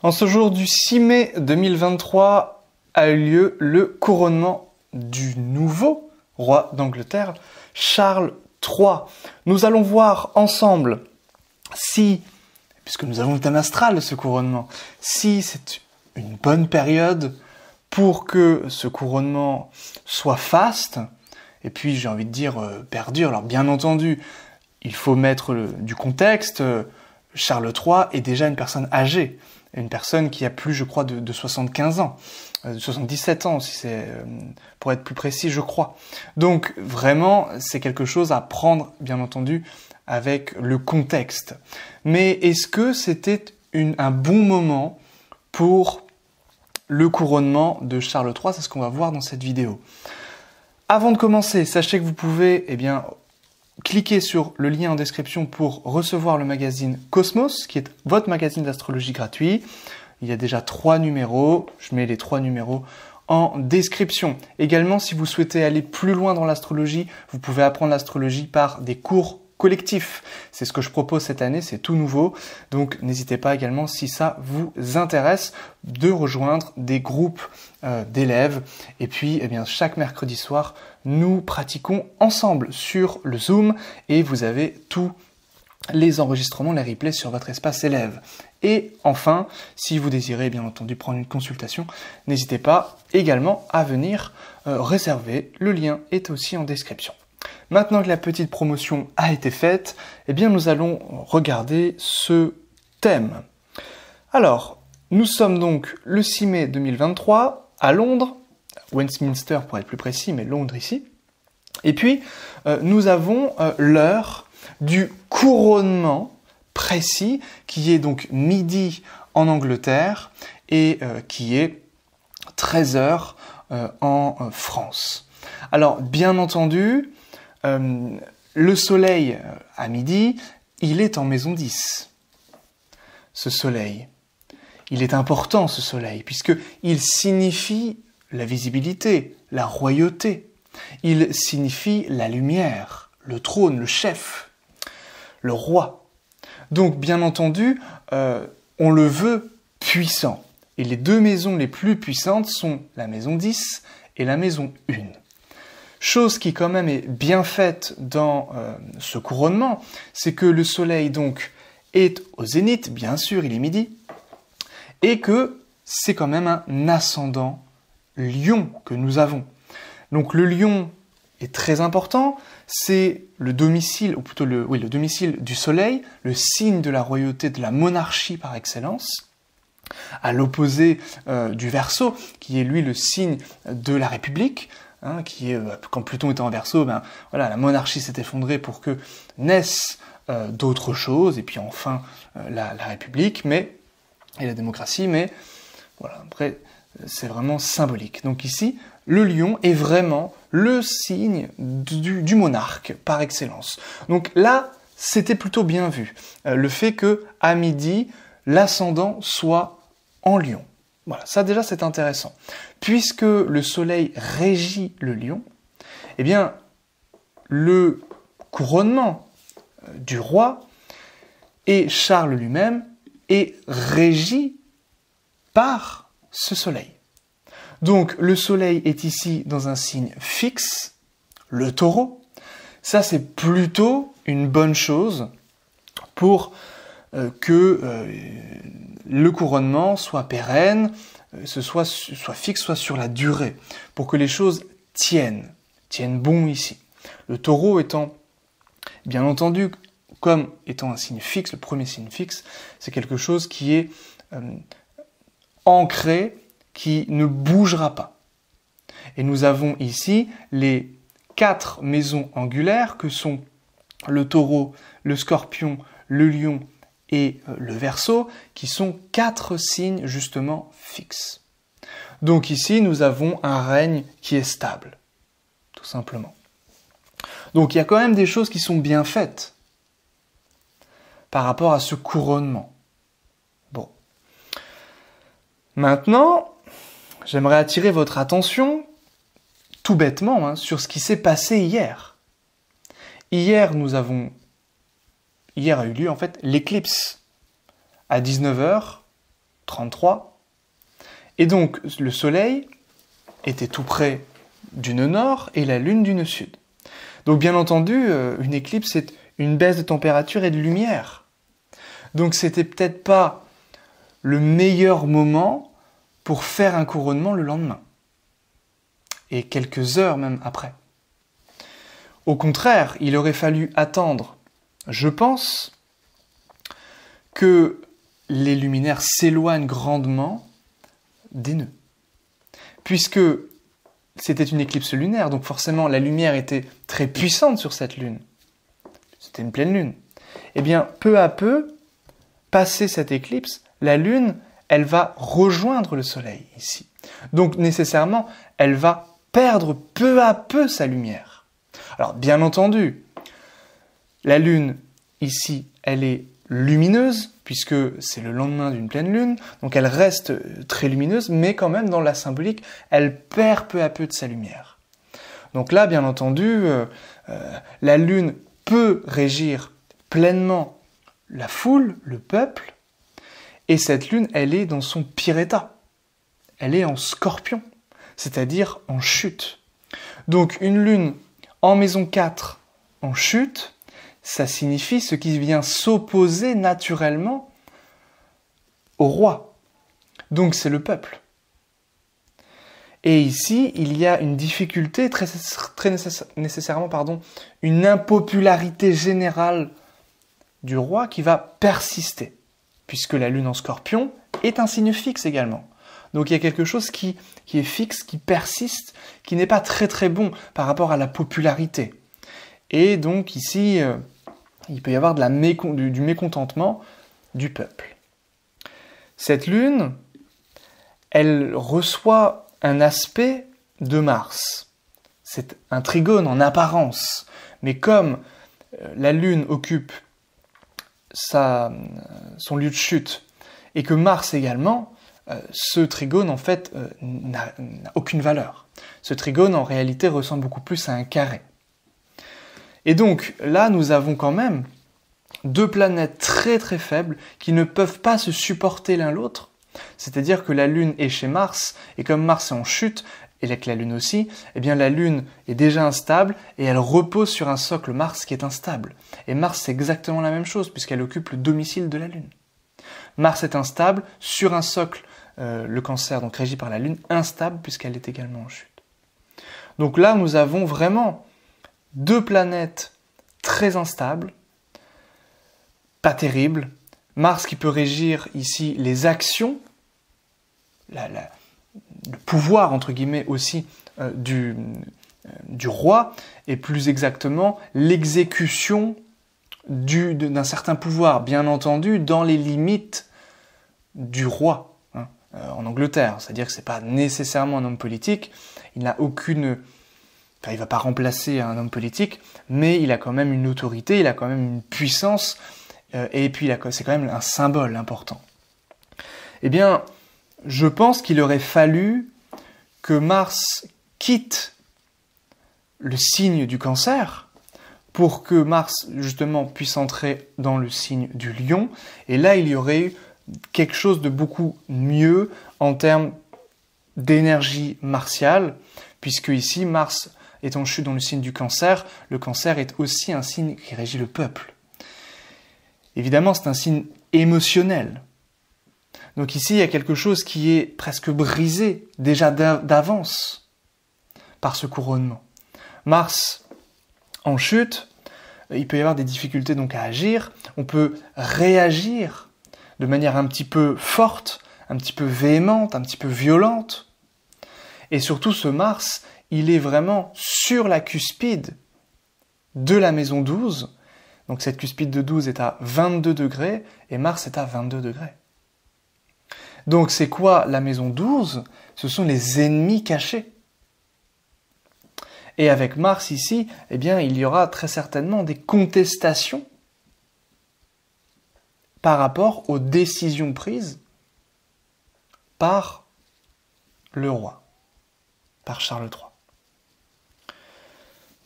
En ce jour du 6 mai 2023 a eu lieu le couronnement du nouveau roi d'Angleterre, Charles III. Nous allons voir ensemble si, puisque nous avons le thème astral de ce couronnement, si c'est une bonne période pour que ce couronnement soit faste, et puis j'ai envie de dire perdure. Alors bien entendu, il faut mettre du contexte. Charles III est déjà une personne âgée, une personne qui a plus, je crois, de 75 ans, 77 ans, si c'est pour être plus précis, je crois. Donc vraiment, c'est quelque chose à prendre, bien entendu, avec le contexte. Mais est-ce que c'était un bon moment pour le couronnement de Charles III? C'est ce qu'on va voir dans cette vidéo. Avant de commencer, sachez que vous pouvez cliquer sur le lien en description pour recevoir le magazine Cosmos, qui est votre magazine d'astrologie gratuit. Il y a déjà 3 numéros, je mets les 3 numéros en description. Également, si vous souhaitez aller plus loin dans l'astrologie, vous pouvez apprendre l'astrologie par des cours collectifs. C'est ce que je propose cette année, c'est tout nouveau. Donc n'hésitez pas également, si ça vous intéresse, de rejoindre des groupes d'élèves. Et puis, chaque mercredi soir, nous pratiquons ensemble sur le Zoom et vous avez tous les enregistrements, les replays sur votre espace élève. Et enfin, si vous désirez bien entendu prendre une consultation, n'hésitez pas également à venir réserver. Le lien est aussi en description. Maintenant que la petite promotion a été faite, nous allons regarder ce thème. Alors, nous sommes donc le 6 mai 2023 à Londres, Westminster pour être plus précis, mais Londres ici. Et puis, nous avons l'heure du couronnement précis, qui est donc midi en Angleterre et qui est 13h en France. Alors, bien entendu, le soleil à midi, il est en maison 10. Ce soleil, il est important ce soleil, puisqu'il signifie la visibilité, la royauté. Il signifie la lumière, le trône, le chef, le roi. Donc, bien entendu, on le veut puissant. Et les 2 maisons les plus puissantes sont la maison 10 et la maison 1. Chose qui quand même est bien faite dans ce couronnement, c'est que le soleil donc est au zénith, bien sûr, il est midi, et que c'est quand même un ascendant lion que nous avons. Donc le lion est très important, c'est le domicile, ou plutôt le domicile du soleil, le signe de la royauté, de la monarchie par excellence, à l'opposé du Verseau, qui est lui le signe de la République, qui est, quand Pluton était en Verseau, la monarchie s'est effondrée pour que naissent d'autres choses, et puis enfin la République, et la démocratie, mais voilà, après c'est vraiment symbolique. Donc ici, le lion est vraiment le signe du monarque par excellence. Donc là, c'était plutôt bien vu, le fait que à midi, l'ascendant soit en lion. Voilà, ça déjà c'est intéressant. Puisque le soleil régit le lion, le couronnement du roi et Charles lui-même est régi par ce soleil. Donc le soleil est ici dans un signe fixe, le taureau. Ça c'est plutôt une bonne chose pour que le couronnement soit pérenne, soit fixe, soit sur la durée, pour que les choses tiennent bon ici. Le taureau étant, bien entendu, comme étant un signe fixe, le premier signe fixe, c'est quelque chose qui est ancré, qui ne bougera pas. Et nous avons ici les 4 maisons angulaires que sont le taureau, le scorpion, le lion et le Verseau, qui sont 4 signes justement fixes. Donc ici, nous avons un règne qui est stable, tout simplement. Donc il y a quand même des choses qui sont bien faites par rapport à ce couronnement. Bon. Maintenant, j'aimerais attirer votre attention, tout bêtement, sur ce qui s'est passé hier. Hier a eu lieu en fait l'éclipse à 19h 33. Et donc, le Soleil était tout près du nœud nord et la Lune du nœud sud. Donc, bien entendu, une éclipse, c'est une baisse de température et de lumière. Donc, c'était peut-être pas le meilleur moment pour faire un couronnement le lendemain. Et quelques heures même après. Au contraire, il aurait fallu attendre, je pense, que les luminaires s'éloignent grandement des nœuds. Puisque c'était une éclipse lunaire, donc forcément la lumière était très puissante sur cette lune. C'était une pleine lune. Eh bien, peu à peu, passé cette éclipse, la lune, elle va rejoindre le soleil ici. Donc nécessairement, elle va perdre peu à peu sa lumière. Alors, bien entendu, la lune, ici, elle est lumineuse, puisque c'est le lendemain d'une pleine lune, donc elle reste très lumineuse, mais quand même, dans la symbolique, elle perd peu à peu de sa lumière. Donc là, bien entendu, la lune peut régir pleinement la foule, le peuple, et cette lune, elle est dans son pire état. Elle est en scorpion, c'est-à-dire en chute. Donc une lune en maison 4, en chute, ça signifie ce qui vient s'opposer naturellement au roi. Donc c'est le peuple. Et ici, il y a une difficulté, très nécessairement, une impopularité générale du roi qui va persister, puisque la lune en scorpion est un signe fixe également. Donc il y a quelque chose qui est fixe, qui persiste, qui n'est pas très très bon par rapport à la popularité. Et donc ici, il peut y avoir du mécontentement du peuple. Cette lune, elle reçoit un aspect de Mars. C'est un trigone en apparence, mais comme la lune occupe son lieu de chute, et que Mars également, ce trigone en fait n'a aucune valeur. Ce trigone en réalité ressemble beaucoup plus à un carré. Et donc là nous avons quand même deux planètes très très faibles qui ne peuvent pas se supporter l'un l'autre. C'est-à-dire que la Lune est chez Mars, et comme Mars est en chute, et que la Lune aussi, eh bien la Lune est déjà instable, et elle repose sur un socle Mars qui est instable. Et Mars c'est exactement la même chose, puisqu'elle occupe le domicile de la Lune. Mars est instable sur un socle, le Cancer, donc régi par la Lune, instable, puisqu'elle est également en chute. Donc là, nous avons vraiment deux planètes très instables, pas terribles. Mars qui peut régir ici les actions, le pouvoir, entre guillemets, aussi du roi, et plus exactement l'exécution d'un certain pouvoir, bien entendu, dans les limites du roi en Angleterre. C'est-à-dire que ce n'est pas nécessairement un homme politique, il n'a aucune... Enfin, il ne va pas remplacer un homme politique, mais il a quand même une autorité, il a quand même une puissance, et puis c'est quand même un symbole important. Eh bien, je pense qu'il aurait fallu que Mars quitte le signe du Cancer pour que Mars, justement, puisse entrer dans le signe du Lion, et là, il y aurait eu quelque chose de beaucoup mieux en termes d'énergie martiale, puisque ici, Mars est en chute dans le signe du Cancer, le Cancer est aussi un signe qui régit le peuple. Évidemment, c'est un signe émotionnel. Donc ici, il y a quelque chose qui est presque brisé, déjà d'avance, par ce couronnement. Mars, en chute, il peut y avoir des difficultés donc à agir, on peut réagir de manière un petit peu forte, un petit peu véhémente, un petit peu violente. Et surtout, ce Mars, il est vraiment sur la cuspide de la maison 12. Donc cette cuspide de 12 est à 22 degrés et Mars est à 22 degrés. Donc c'est quoi la maison 12? Ce sont les ennemis cachés. Et avec Mars ici, eh bien, il y aura très certainement des contestations par rapport aux décisions prises par le roi, par Charles III.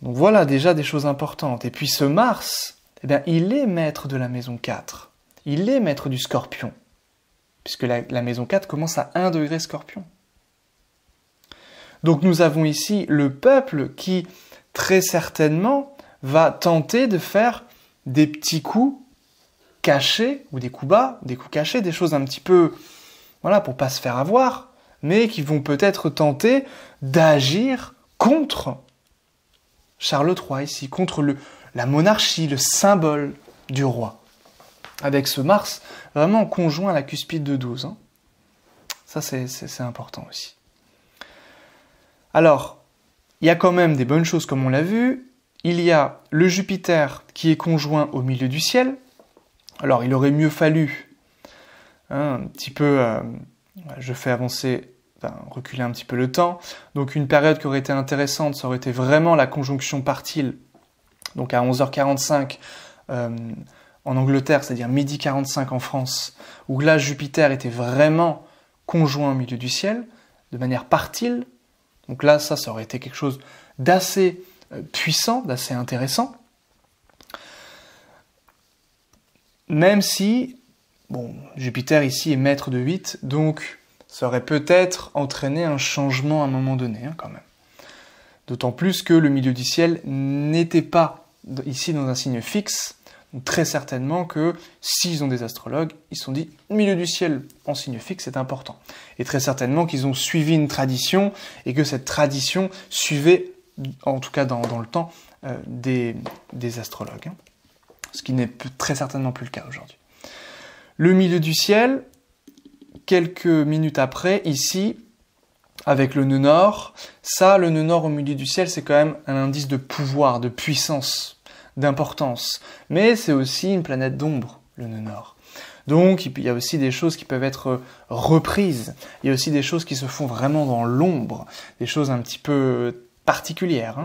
Donc voilà déjà des choses importantes. Et puis ce Mars, eh bien, il est maître de la maison 4. Il est maître du Scorpion. puisque la maison 4 commence à 1 degré Scorpion. Donc nous avons ici le peuple qui, très certainement, va tenter de faire des petits coups cachés, ou des coups bas, des coups cachés, des choses un petit peu, voilà, pour pas se faire avoir, mais qui vont peut-être tenter d'agir contre Charles III ici, contre la monarchie, le symbole du roi. Avec ce Mars vraiment conjoint à la cuspide de 12. Hein. Ça, c'est important aussi. Alors, il y a quand même des bonnes choses comme on l'a vu. Il y a le Jupiter qui est conjoint au milieu du ciel. Alors, il aurait mieux fallu un petit peu... je fais avancer, reculer un petit peu le temps. Donc, une période qui aurait été intéressante, ça aurait été vraiment la conjonction partile. Donc, à 11h45 en Angleterre, c'est-à-dire midi 45 en France, où là, Jupiter était vraiment conjoint au milieu du ciel, de manière partile. Donc là, ça aurait été quelque chose d'assez puissant, d'assez intéressant. Même si, bon, Jupiter ici est maître de 8, donc ça aurait peut-être entraîné un changement à un moment donné, hein, quand même. D'autant plus que le milieu du ciel n'était pas ici dans un signe fixe. Donc très certainement que s'ils ont des astrologues, ils se sont dit milieu du ciel en signe fixe, c'est important. Et très certainement qu'ils ont suivi une tradition et que cette tradition suivait, en tout cas dans le temps, des astrologues. Hein. Ce qui n'est très certainement plus le cas aujourd'hui. Le milieu du ciel, quelques minutes après, ici, avec le nœud nord, ça, le nœud nord au milieu du ciel, c'est quand même un indice de pouvoir, de puissance, d'importance. Mais c'est aussi une planète d'ombre, le nœud nord. Donc, il y a aussi des choses qui peuvent être reprises. Il y a aussi des choses qui se font vraiment dans l'ombre, des choses un petit peu particulières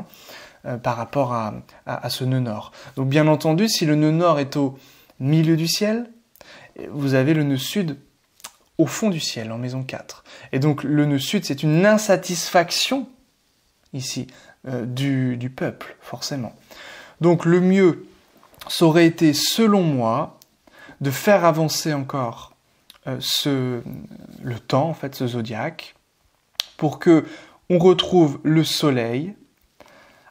hein, par rapport à ce nœud nord. Donc, bien entendu, si le nœud nord est au milieu du ciel, vous avez le nœud sud au fond du ciel, en maison 4. Et donc, le nœud sud, c'est une insatisfaction, ici, du peuple, forcément. Donc, le mieux, ça aurait été, selon moi, de faire avancer encore le temps, en fait, ce zodiaque, pour que on retrouve le soleil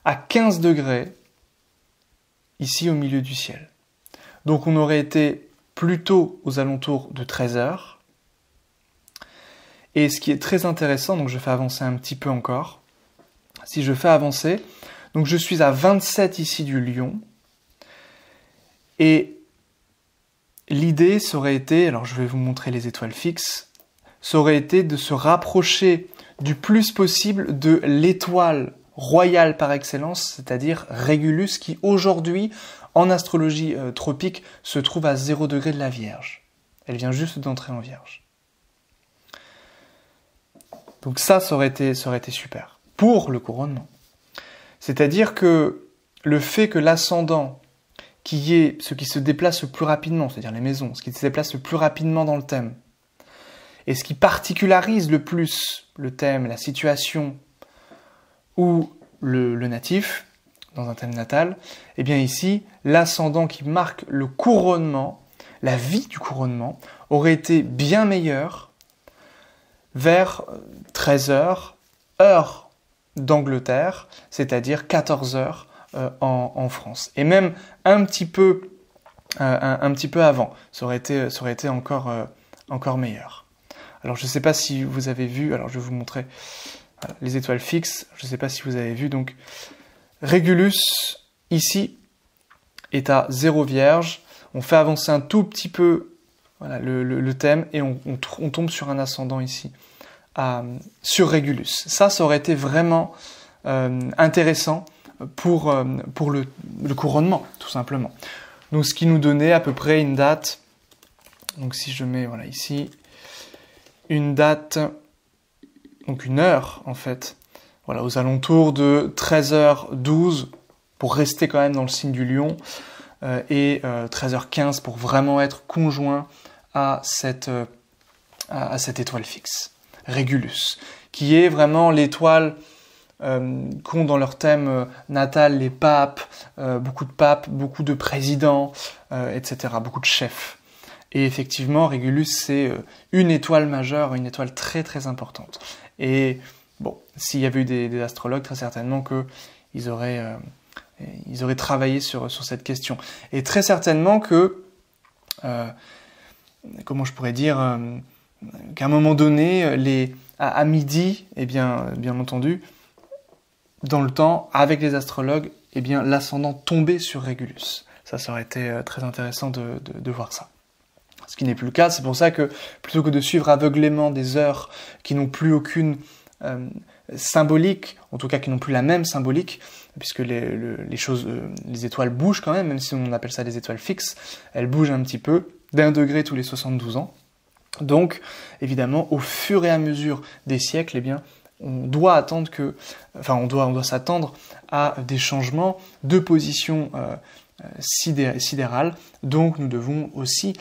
à 15 degrés, ici, au milieu du ciel. Donc, on aurait été plutôt aux alentours de 13 heures. Et ce qui est très intéressant, donc je fais avancer un petit peu encore. Si je fais avancer, donc je suis à 27 ici du Lion. Et l'idée, ça aurait été, alors je vais vous montrer les étoiles fixes, ça aurait été de se rapprocher du plus possible de l'étoile royale par excellence, c'est-à-dire Régulus, qui aujourd'hui, en astrologie tropique, se trouve à 0 degré de la Vierge. Elle vient juste d'entrer en Vierge. Donc ça aurait été super, pour le couronnement. C'est-à-dire que le fait que l'ascendant, qui est ce qui se déplace le plus rapidement, c'est-à-dire les maisons, ce qui se déplace le plus rapidement dans le thème, et ce qui particularise le plus le thème, la situation, ou le natif, dans un thème natal, eh bien ici, l'ascendant qui marque le couronnement, la vie du couronnement, aurait été bien meilleur vers 13h, heure d'Angleterre, c'est-à-dire 14h en France. Et même un petit peu avant, ça aurait été encore meilleur. Alors je ne sais pas si vous avez vu, alors je vais vous montrer les étoiles fixes, je ne sais pas si vous avez vu, donc Régulus, ici, est à 0 Vierge, on fait avancer un tout petit peu voilà, le thème, et on tombe sur un ascendant ici, sur Régulus. Ça aurait été vraiment intéressant pour le couronnement, tout simplement. Donc, ce qui nous donnait à peu près une date, donc si je mets voilà, ici, une date, donc une heure en fait, voilà, aux alentours de 13h12, pour rester quand même dans le signe du Lion, et 13h15 pour vraiment être conjoint à cette étoile fixe, Régulus, qui est vraiment l'étoile qu'ont dans leur thème natal les papes, beaucoup de présidents, etc., beaucoup de chefs. Et effectivement, Régulus, c'est une étoile majeure, une étoile très très importante. Et bon, s'il y avait eu des astrologues, très certainement qu'ils auraient travaillé sur cette question. Et très certainement que, comment je pourrais dire, qu'à un moment donné, à midi, eh bien entendu, dans le temps, avec les astrologues, eh bien l'ascendant tombait sur Régulus. Ça aurait été très intéressant de voir ça. Ce qui n'est plus le cas, c'est pour ça que plutôt que de suivre aveuglément des heures qui n'ont plus aucune symbolique, en tout cas qui n'ont plus la même symbolique, puisque les étoiles bougent quand même si on appelle ça des étoiles fixes, elles bougent un petit peu, d'1 degré tous les 72 ans. Donc, évidemment, au fur et à mesure des siècles, eh bien, on doit s'attendre à des changements de position sidérale. Donc, nous devons aussi,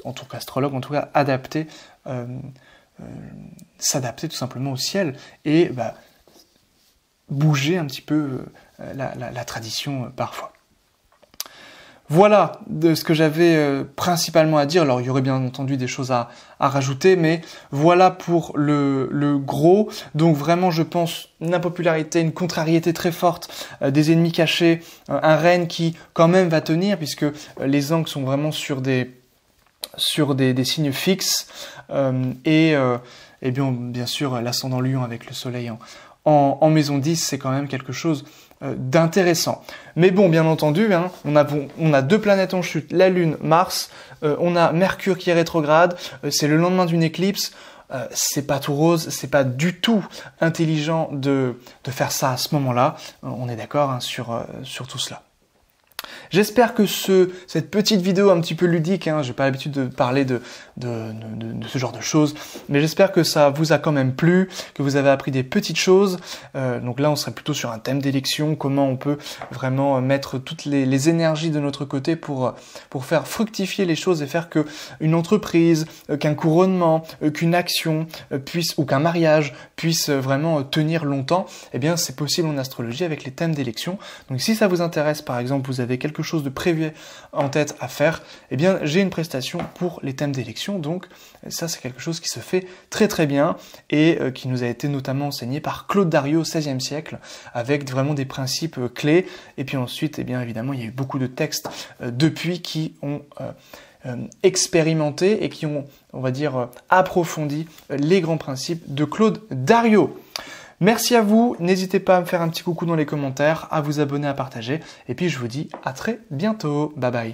en tant qu'astrologue, s'adapter tout simplement au ciel et bouger un petit peu la tradition parfois. Voilà de ce que j'avais principalement à dire. Alors il y aurait bien entendu des choses à rajouter, mais voilà pour le gros. Donc vraiment, je pense, une impopularité, une contrariété très forte, des ennemis cachés, un règne qui quand même va tenir, puisque les angles sont vraiment sur des signes fixes, et bien sûr l'ascendant Lion avec le soleil en maison 10, c'est quand même quelque chose d'intéressant. Mais bon, bien entendu, hein, on a 2 planètes en chute, la Lune, Mars, on a Mercure qui est rétrograde, c'est le lendemain d'une éclipse, c'est pas tout rose, c'est pas du tout intelligent de faire ça à ce moment-là, on est d'accord hein, sur tout cela. J'espère que cette petite vidéo un petit peu ludique, hein, j'ai pas l'habitude de parler de ce genre de choses, mais j'espère que ça vous a quand même plu, que vous avez appris des petites choses. Donc là, on serait plutôt sur un thème d'élection, comment on peut vraiment mettre toutes les énergies de notre côté pour faire fructifier les choses et faire que une entreprise, qu'un couronnement, qu'une action ou qu'un mariage puisse vraiment tenir longtemps. Eh bien, c'est possible en astrologie avec les thèmes d'élection. Donc si ça vous intéresse, par exemple, vous avez quelque chose de prévu en tête à faire, eh bien j'ai une prestation pour les thèmes d'élection, donc ça c'est quelque chose qui se fait très très bien et qui nous a été notamment enseigné par Claude Dario au XVIe siècle avec vraiment des principes clés. Et puis ensuite, eh bien évidemment, il y a eu beaucoup de textes depuis qui ont expérimenté et qui ont, on va dire, approfondi les grands principes de Claude Dario. Merci à vous, n'hésitez pas à me faire un petit coucou dans les commentaires, à vous abonner, à partager, et puis je vous dis à très bientôt, bye bye.